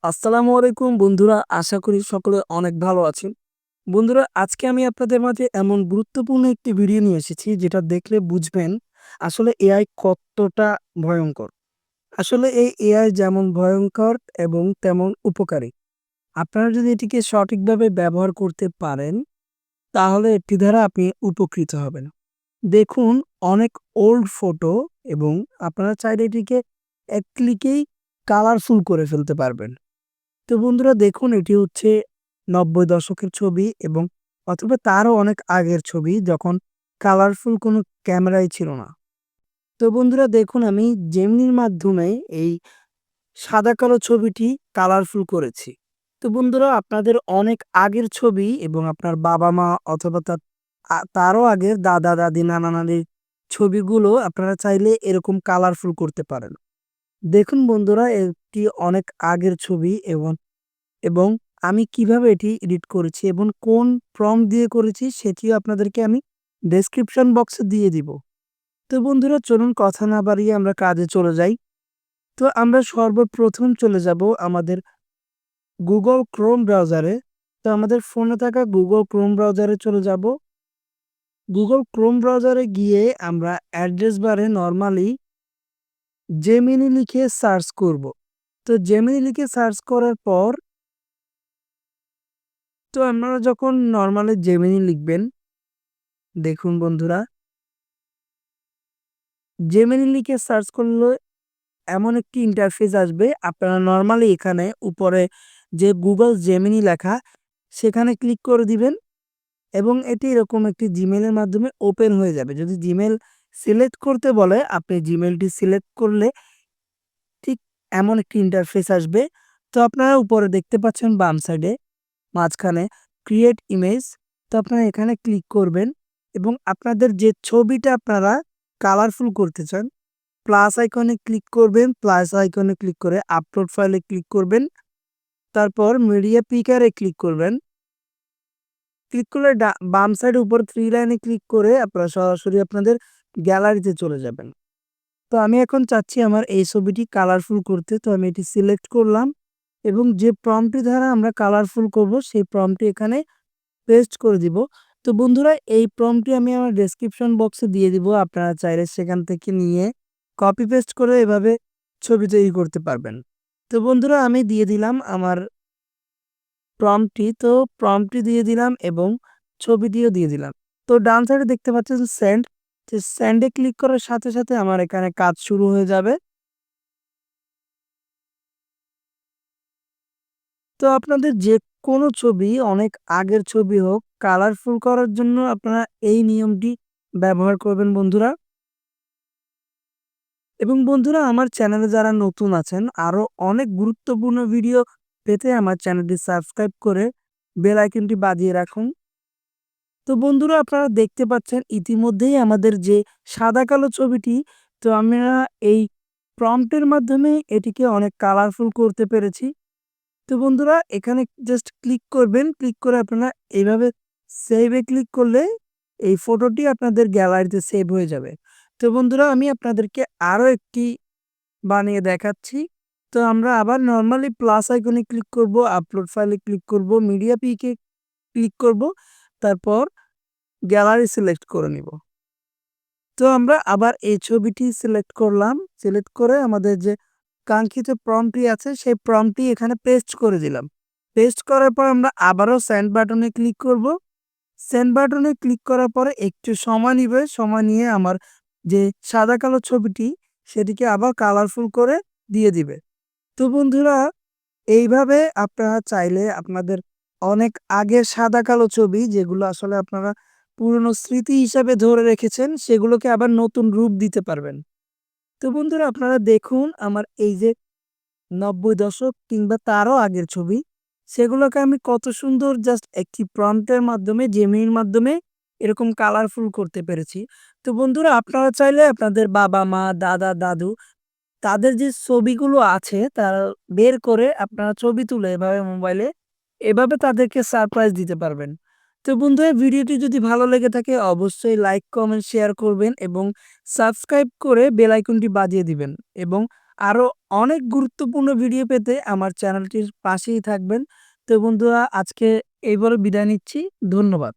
আসসালামু আলাইকুম বন্ধুরা, আশা করি সকলে অনেক ভালো আছেন। বন্ধুরা, আজকে আমি আপনাদের মাঝে এমন গুরুত্বপূর্ণ একটি ভিডিও নিয়ে এসেছি যেটা দেখলে বুঝবেন আসলে এআই কতটা ভয়ঙ্কর। আসলে এই এআই যেমন ভয়ঙ্কর এবং তেমন উপকারী। আপনারা যদি এটিকে সঠিকভাবে ব্যবহার করতে পারেন তাহলে এটি দ্বারা আপনি উপকৃত হবেন। দেখুন, অনেক ওল্ড ফটো এবং আপনারা চাইলে এটিকে এক ক্লিকেই কালারফুল করে ফেলতে পারবেন। তো বন্ধুরা দেখুন, এটি হচ্ছে ৯০ দশকের ছবি এবং অথবা তারও অনেক আগের ছবি, যখন কালারফুল কোনো ক্যামেরাই ছিল না। তো বন্ধুরা দেখুন, আমি জেমিনির মাধ্যমে এই সাদা কালো ছবিটি কালারফুল করেছি। তো বন্ধুরা, আপনাদের অনেক আগের ছবি এবং আপনার বাবা-মা অথবা তারও আগের দাদা-দাদি, নানা-নানির ছবিগুলো আপনারা চাইলে এরকম কালারফুল করতে পারেন। দেখুন বন্ধুরা, এটি অনেক আগের ছবি এবং এবং আমি কিভাবে এটি এডিট করেছি এবং কোন প্রম্পট দিয়ে করেছি সেটিও আপনাদেরকে আমি ডেসক্রিপশন বক্সে দিয়ে দিব। তো বন্ধুরা চলুন কথা না বাড়িয়ে আমরা কাজে চলে যাই। তো আমরা সর্বপ্রথম চলে যাব আমাদের Google Chrome ব্রাউজারে। তো আমাদের ফোনে থাকা Google Chrome ব্রাউজারে চলে যাব। Google Chrome ব্রাউজারে গিয়ে আমরা অ্যাড্রেস বারে নরমালি Gemini লিখে সার্চ করব। তো Gemini লিখে সার্চ করার পর আপনারা যখন নরমালি Gemini লিখবেন, দেখুন বন্ধুরা, Gemini লিখে সার্চ করলে এমন একটি ইন্টারফেস আসবে। আপনারা নরমালি এখানে উপরে যে Google Gemini লেখা সেখানে ক্লিক করে দিবেন এবং এটি এরকম একটি জিমেইলের মাধ্যমে ওপেন হয়ে যাবে। যদি জিমেইল সিলেক্ট করতে বলে, আপনি জিমেইলটি সিলেক্ট করলে ঠিক এমন একটি ইন্টারফেস আসবে। তো আপনারা উপরে দেখতে পাচ্ছেন বাম সাইডে মাঝখানে ক্রিয়েট ইমেজ। তো আপনারা এখানে ক্লিক করবেন এবং আপনাদের যে ছবিটা আপনারা কালারফুল করতে চান, প্লাস আইকনে ক্লিক করবেন। প্লাস আইকনে ক্লিক করে আপলোড ফাইলে ক্লিক করবেন। তারপর মিডিয়া পিকারে ক্লিক করবেন। ক্লিক করলে বাম সাইডে উপর 3 লাইনে ক্লিক করে আপনারা সরাসরি আপনাদের গ্যালারিতে চলে যাবেন। তো আমি এখন চাচ্ছি আমার এই ছবিটি কালারফুল করতে। তো আমি এটি সিলেক্ট করলাম এবং যে প্রম্পটটি দ্বারা আমরা কালারফুল করব সেই প্রম্পটটি এখানে পেস্ট করে দিব। তো বন্ধুরা, এই প্রম্পটটি আমি আমার ডেসক্রিপশন বক্সে দিয়ে দিব। আপনারা চাইলে সেখান থেকে নিয়ে কপি পেস্ট করে এভাবে ছবি তৈরি করতে পারবেন। তো বন্ধুরা, আমি দিয়ে দিলাম আমার প্রম্পটটি। তো প্রম্পটটি দিয়ে দিলাম এবং ছবিটিও দিয়ে দিলাম। তো ডান সাইডে দেখতে পাচ্ছেন সেন্ড। তো সেন্ডে ক্লিক করার সাথে সাথে আমার এখানে কাজ শুরু হয়ে যাবে। তো আপনাদের যে কোনো ছবি, অনেক আগের ছবি হোক, কালারফুল করার জন্য আপনারা এই নিয়মটি ব্যবহার করবেন বন্ধুরা। এবং বন্ধুরা, আমার চ্যানেলে যারা নতুন আছেন, আরো অনেক গুরুত্বপূর্ণ ভিডিও পেতে আমার চ্যানেলটি সাবস্ক্রাইব করে বেল আইকনটি বাজিয়ে রাখুন। তো বন্ধুরা, আপনারা দেখতে পাচ্ছেন ইতিমধ্যেই আমাদের যে সাদা কালো ছবিটি, তো আমরা এই প্রম্পটের মাধ্যমে এটিকে অনেক কালারফুল করতে পেরেছি। তো বন্ধুরা, এখানে জাস্ট ক্লিক করবেন। ক্লিক করে আপনারা এইভাবে সেভ এ ক্লিক করলে এই ফটোটি আপনাদের গ্যালারিতে সেভ হয়ে যাবে। তো বন্ধুরা, আমি আপনাদেরকে আরো একটি বানিয়ে দেখাচ্ছি। তো আমরা আবার নরমালি প্লাস আইকনে ক্লিক করব, আপলোড ফাইলে ক্লিক করব, মিডিয়া পিকে ক্লিক করব, তারপর গ্যালারি সিলেক্ট করে নিব। তো আমরা আবার এই ছবিটি সিলেক্ট করলাম। সিলেক্ট করে আমাদের যে কাঙ্ক্ষিত প্রম্পটটি আছে সেই প্রম্পটটি এখানে পেস্ট করে দিলাম। পেস্ট করার পর আমরা আবারও সেন্ড বাটনে ক্লিক করব। সেন্ড বাটনে ক্লিক করার পরে একটু সময় নিবে। সময় নিয়ে আমার যে সাদা কালো ছবিটি সেটিকে আবার কালারফুল করে দিয়ে দিবে। তো বন্ধুরা, এইভাবে আপনারা চাইলে আপনাদের অনেক আগের সাদা কালো ছবি, যেগুলো আসলে আপনারা পুরনো স্মৃতি হিসাবে ধরে রেখেছেন, সেগুলোকে আবার নতুন রূপ দিতে পারবেন। তো বন্ধুরা, আপনারা দেখুন আমার এই যে ৯০ দশক কিংবা তারও আগের ছবি, সেগুলোকে আমি কত সুন্দর জাস্ট একটি প্রম্পটের মাধ্যমে, জেমিনির মাধ্যমে এরকম কালারফুল করতে পেরেছি। তো বন্ধুরা, আপনারা চাইলে আপনাদের বাবা-মা, দাদা-দাদু তাদের যে ছবিগুলো আছে বের করে আপনারা ছবি তুলে এভাবে মোবাইলে, এভাবে তাদেরকে সারপ্রাইজ দিতে পারবেন। তো বন্ধুরা, ভিডিওটি যদি ভালো লেগে থাকে অবশ্যই লাইক, কমেন্ট, শেয়ার করবেন এবং সাবস্ক্রাইব করে বেল আইকনটি বাজিয়ে দিবেন এবং আরো অনেক গুরুত্বপূর্ণ ভিডিও পেতে আমার চ্যানেলটির পাশেই থাকবেন। তো বন্ধুরা আজকে এই বলে বিদায় নিচ্ছি। ধন্যবাদ।